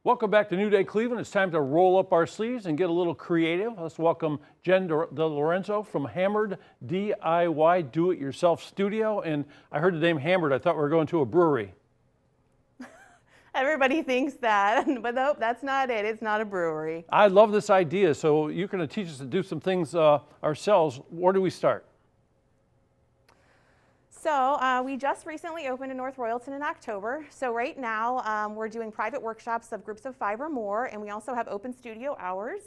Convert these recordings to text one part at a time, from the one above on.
Welcome back to New Day Cleveland. It's time to roll up our sleeves and get a little creative. Let's welcome Jen DeLorenzo from Hammered DIY Do-It-Yourself Studio. And I heard the name Hammered. I thought we were going to a brewery. Everybody thinks that, but nope, that's not it. It's not a brewery. I love this idea. So you're going to teach us to do some things ourselves. Where do we start? So we just recently opened in North Royalton in October. So right now we're doing private workshops of groups of 5 or more, and we also have open studio hours.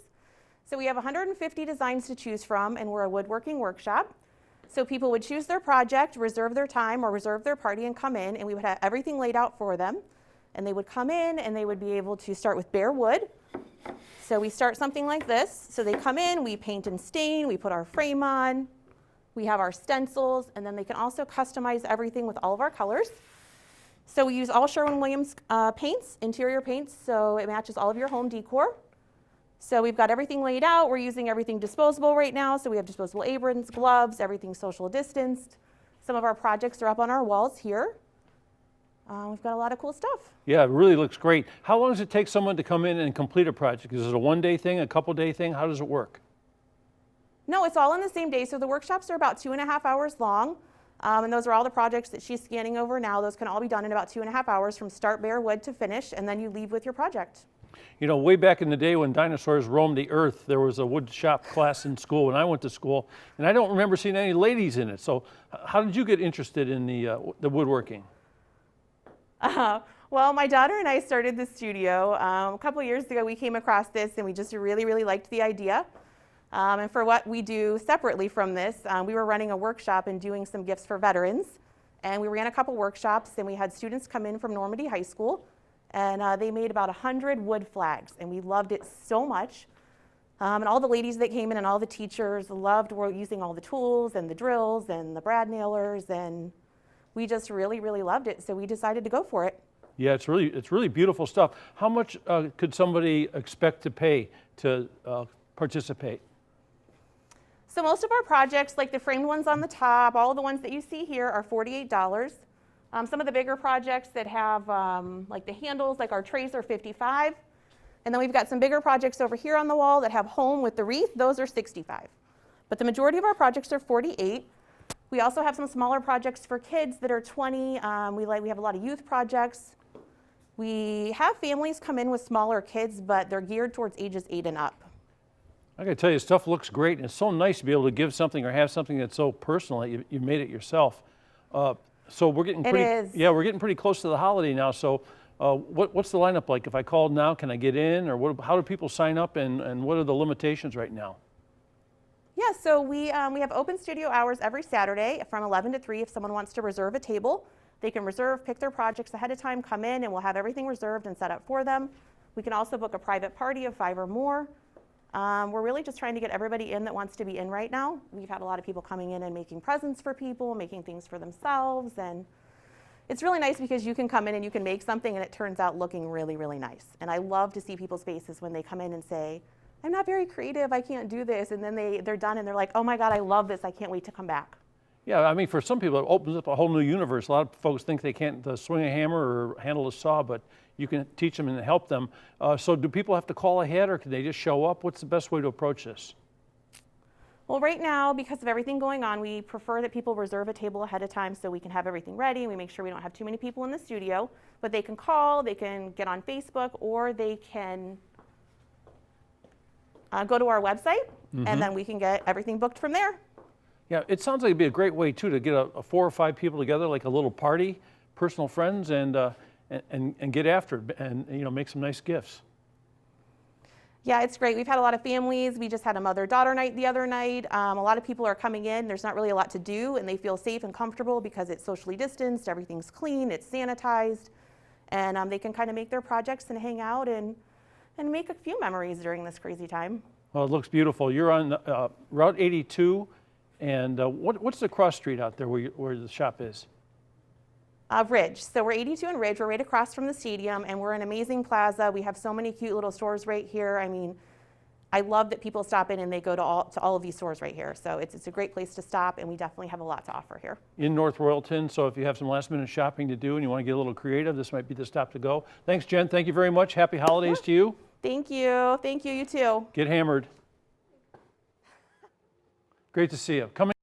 So we have 150 designs to choose from, and we're a woodworking workshop. So people would choose their project, reserve their time, or reserve their party and come in, and we would have everything laid out for them. And they would come in and they would be able to start with bare wood. So we start something like this. So they come in, we paint and stain, we put our frame on, we have our stencils, and then they can also customize everything with all of our colors. So we use all Sherwin-Williams paints, interior paints, so it matches all of your home decor. So we've got everything laid out. We're using everything disposable right now. So we have disposable aprons, gloves, everything social distanced. Some of our projects are up on our walls here. We've got a lot of cool stuff. Yeah, it really looks great. How long does it take someone to come in and complete a project? Is it a one-day thing, a couple-day thing? How does it work? No, it's all on the same day. So the workshops are about 2.5 hours long. And those are all the projects that she's scanning over now. Those can all be done in about 2.5 hours from start bare wood to finish, and then you leave with your project. You know, way back in the day when dinosaurs roamed the earth, there was a wood shop class in school when I went to school, and I don't remember seeing any ladies in it. So how did you get interested in the woodworking? Well, my daughter and I started the studio. A couple years ago, we came across this, and we just really, really liked the idea. And for what we do separately from this, we were running a workshop and doing some gifts for veterans. And we ran a couple workshops, and we had students come in from Normandy High School, and they made about 100 wood flags, and we loved it so much. And all the ladies that came in and all the teachers loved using all the tools and the drills and the brad nailers, and we just really, really loved it, so we decided to go for it. Yeah, it's really beautiful stuff. How much could somebody expect to pay to participate? So most of our projects, like the framed ones on the top, all of the ones that you see here are $48. Some of the bigger projects that have like the handles, like our trays, are $55. And then we've got some bigger projects over here on the wall that have home with the wreath. Those are $65. But the majority of our projects are $48. We also have some smaller projects for kids that are $20. We have a lot of youth projects. We have families come in with smaller kids, but they're geared towards ages 8 and up. I gotta tell you, stuff looks great, and it's so nice to be able to give something or have something that's so personal that you made it yourself. So we're getting we're getting pretty close to the holiday now. So what's the lineup like? If I called now, can I get in, or how do people sign up, and what are the limitations right now? Yeah, so we have open studio hours every Saturday from 11 to 3. If someone wants to reserve a table, they can reserve, pick their projects ahead of time, come in, and we'll have everything reserved and set up for them. We can also book a private party of 5 or more. We're really just trying to get everybody in that wants to be in right now. We've had a lot of people coming in and making presents for people, making things for themselves, and it's really nice because you can come in and you can make something and it turns out looking really, really nice. And I love to see people's faces when they come in and say, I'm not very creative, I can't do this, and then they're done and they're like, oh my God, I love this, I can't wait to come back. Yeah, I mean, for some people, it opens up a whole new universe. A lot of folks think they can't swing a hammer or handle a saw, but you can teach them and help them. So do people have to call ahead, or can they just show up? What's the best way to approach this? Well, right now, because of everything going on, we prefer that people reserve a table ahead of time so we can have everything ready. We make sure we don't have too many people in the studio, but they can call, they can get on Facebook, or they can go to our website, and then we can get everything booked from there. Yeah, it sounds like it'd be a great way too to get a 4 or 5 people together, like a little party, personal friends, and get after it, and make some nice gifts. Yeah, it's great. We've had a lot of families. We just had a mother-daughter night the other night. A lot of people are coming in. There's not really a lot to do, and they feel safe and comfortable because it's socially distanced, everything's clean, it's sanitized, and they can kind of make their projects and hang out and make a few memories during this crazy time. Well, it looks beautiful. You're on Route 82, and what's the cross street out there where the shop is? Ridge. So we're 82 and Ridge. We're right across from the stadium, and we're an amazing plaza. We have so many cute little stores right here. I mean, I love that people stop in and they go to all of these stores right here. So it's a great place to stop, and we definitely have a lot to offer here. In North Royalton, so if you have some last minute shopping to do and you want to get a little creative, this might be the stop to go. Thanks, Jen. Thank you very much. Happy holidays to you. Thank you. Thank you. You too. Get hammered. Great to see you. Coming